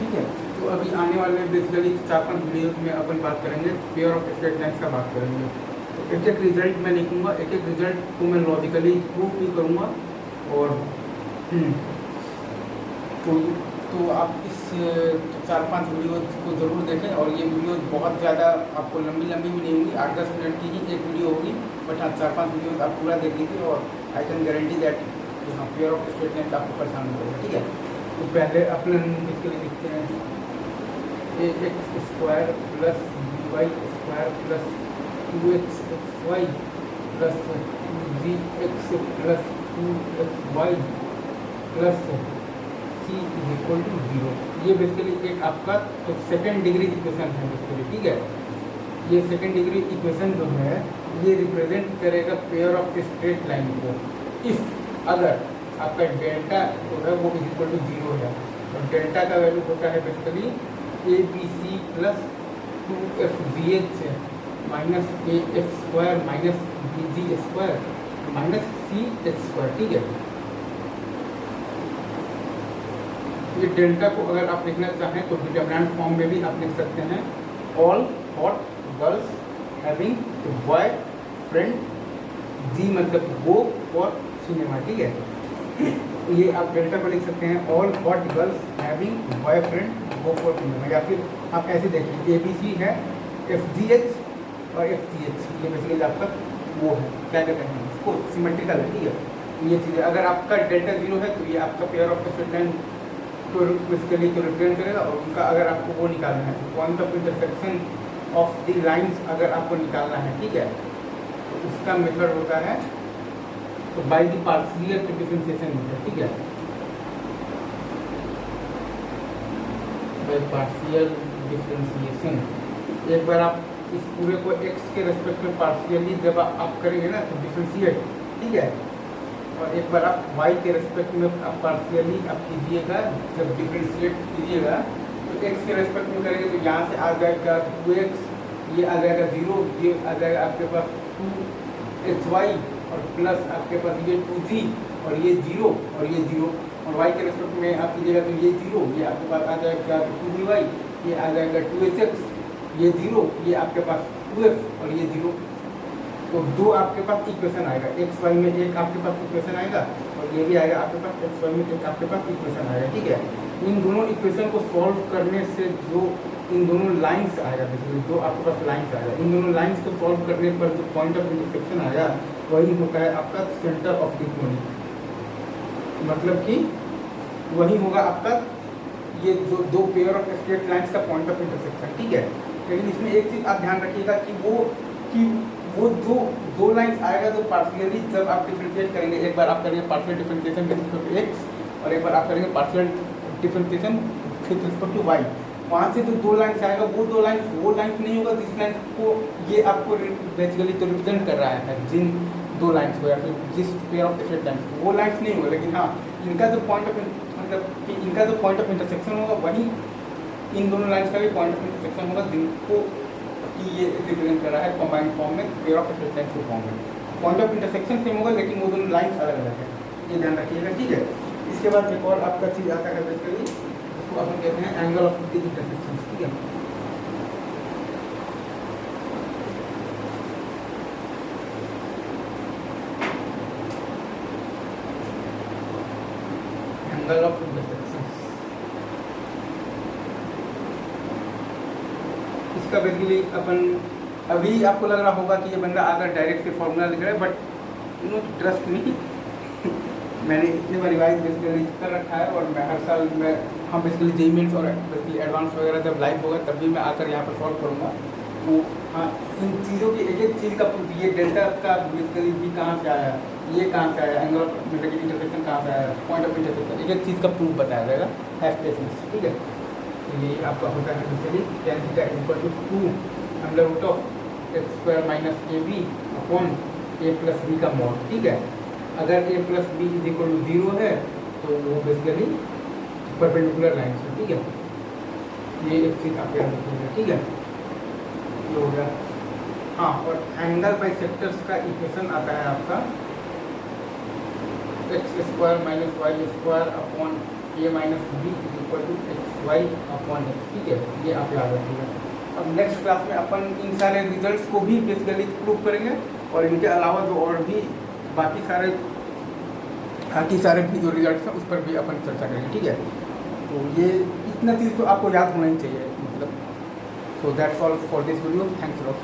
ठीक है। तो अभी आने वाले बेसिकली 4-5 वीडियोज में अपन बात करेंगे पेयर ऑफ स्ट्रेट लाइन्स का बात करेंगे। तो एक एक रिजल्ट मैं लिखूंगा, एक एक रिजल्ट को मैं लॉजिकली प्रूफ भी करूंगा। और तो आप इस 4-5 वीडियो को ज़रूर देखें। और ये वीडियो बहुत ज़्यादा आपको लंबी भी नहीं होगी, 8-10 मिनट की ही एक वीडियो होगी, बट हाँ 4-5 वीडियो आप पूरा देख लीजिए और आई कैन गारंटी दैट हाँ पेयर ऑफ स्ट्रेट लाइन्स आपको परेशान हो जाएगा। ठीक है, तो पहले अपन इसके लिए लिखते हैं ax² plus by² plus 2xy plus 2gx plus 2xy plus c is equal to 0। ये बेसिकली एक आपका तो सेकेंड डिग्री इक्वेशन है बेसिकली। ठीक है, ये सेकेंड डिग्री इक्वेशन जो है ये रिप्रेजेंट करेगा पेयर ऑफ स्ट्रेट लाइन को। इफ अगर आपका डेल्टा जो है वो इज इक्वल टू 0 है, और डेल्टा का वैल्यू होता है basically ABC plus 2FGH minus AF² minus BG² minus CH²। ठीक है, ये डेल्टा को अगर आप लिखना चाहें तो डिटरमिनेंट फॉर्म में भी आप लिख सकते हैं, all hot girls having boyfriend, जी मतलब गो फॉर सिनेमा। ठीक है, ये आप डेल्टा को लिख सकते हैं, all hot girls having boy friend go for cinema. या फिर आप ऐसे देखिए ABC है, FGH और FCH, ये बेसिकली आपका वो है क्या कहते हैं इसको, सिमेट्रिकल है। ठीक है, ये चीज़ें अगर आपका डेल्टा 0 है तो ये आपका पेयर ऑफ स्ट्रेट लाइन को बेसिकली तो रिप्रेजेंट करेगा। और उनका अगर आपको वो निकालना है point of intersection of the lines अगर आपको निकालना है, ठीक है, तो उसका मेथड होता है तो by the partial differentiation method. ठीक है, बाय पार्शियल डिफरेंशिएशन। एक बार आप इस पूरे को x के रेस्पेक्ट में पार्शियली जब आप करेंगे ना तो डिफरेंशिएट, ठीक है, और एक बार आप y के रेस्पेक्ट में आप पार्शियली आप कीजिएगा, जब डिफरेंशिएट कीजिएगा तो x के रेस्पेक्ट में करेंगे तो यहाँ से आ जाएगा 2x, ये आ जाएगा 0, ये आ जाएगा आपके पास 2hy और प्लस आपके पास ये 2g और ये 0 और ये 0, और y के रेस्पेक्ट में आप कीजिएगा तो ये 0, ये आपके पास आ जाएगा 2by, ये आ जाएगा 2hx, ये 0, ये आपके पास 2f और ये 0। तो दो आपके पास इक्वेशन आएगा, एक्स वाई में एक आपके पास इक्वेशन आएगा और ये भी आएगा आपके पास एक्स वाई में एक आपके पास इक्वेशन आएगा। ठीक है, इन दोनों इक्वेशन को सॉल्व करने से जो इन दोनों लाइंस आएगा, बेसिकली जो आपके पास लाइंस आएगा, इन दोनों लाइंस को सॉल्व करने पर जो पॉइंट ऑफ इंटरसेक्शन आएगा वही होता है आपका सेंटर ऑफ द यूनिट। मतलब कि वही होगा आपका ये जो दो पेयर ऑफ स्ट्रेट लाइंस का पॉइंट ऑफ इंटरसेक्शन। ठीक है, लेकिन इसमें एक चीज़ आप ध्यान रखिएगा कि वो जो दो लाइंस आएगा तो पार्शियली जब आप डिफरेंशिएट करेंगे, एक बार आप करेंगे partial differentiation with respect to X और एक बार आप करेंगे partial differentiation with respect to Y, वहाँ से जो दो लाइंस आएगा वो लाइंस नहीं होगा जिस लाइन को ये आपको बेसिकली तो रिप्रेजेंट कर रहा है, जिन दो लाइंस को या फिर जिस पेयर ऑफ स्ट्रेट लाइंस को, वो लाइंस नहीं होगा। लेकिन हाँ इनका जो पॉइंट ऑफ मतलब कि इनका जो पॉइंट ऑफ इंटरसेक्शन होगा वही इन दोनों लाइंस का भी पॉइंट ऑफ इंटरसेक्शन होगा, जिनको कि ये रिप्रेजेंट कर रहा है कॉम्बाइंड फॉर्म में पेयर ऑफ स्ट्रेट लाइंस के फॉर्म में। पॉइंट ऑफ इंटरसेक्शन सेम होगा लेकिन वो दोनों लाइंस अलग अलग है, ये ध्यान रखिएगा। ठीक है, इसके बाद एक और आपका चीज़ आता है बेसिकली, उसको अपन कहते हैं एंगल ऑफ द इंटरसेक्शन। ठीक है, एंगल ऑफ इंटरसेक्शन, इसका बेसिकली अपन अभी आपको लग रहा होगा कि ये बंदा अगर डायरेक्ट से फॉर्मूला लिख रहा है, but you know trust me मैंने इतनी बार रिवाइज बेसिकली कर रखा है और मैं हर साल में हम बेसिकली जेई मेंस और बेसिकली एडवांस वगैरह जब लाइव होगा तब भी मैं आकर यहाँ पर सॉल्व करूँगा। तो हाँ इन चीज़ों की एक एक चीज़ का ये डेल्टा का बेसिकली भी कहाँ से आया, ये कहाँ से आया, एंगल ऑफ इंटरसेक्शन कहाँ से आया, पॉइंट ऑफ इंटरसेक्शन, एक एक चीज़ का प्रूफ बताया जाएगा हैव पेशेंस। ठीक है, तो ये आपका होता है basically tan theta equal to 2 under root of X square minus A B upon A plus B का मॉड। ठीक है, अगर a plus B is equal to 0 है तो वो बेसिकली परपेंडिकुलर लाइन है। ठीक है, ये एक चीज़ आप याद रखिएगा। ठीक है, ये हो गया। हाँ, और एंगल बाई सेक्टर्स का इक्वेशन आता है आपका X square minus Y square upon A minus B equal to X Y upon X, ठीक है, ये आप याद रखिएगा। अब नेक्स्ट क्लास में अपन इन सारे रिजल्ट्स को भी बेसिकली प्रूव करेंगे और इनके अलावा जो और भी बाकी सारे भी जो रिजल्ट्स हैं उस पर भी अपन चर्चा करेंगे, ठीक है। तो ये इतना चीज़ तो आपको याद होना ही चाहिए, मतलब। So that's all for this video, thanks a lot.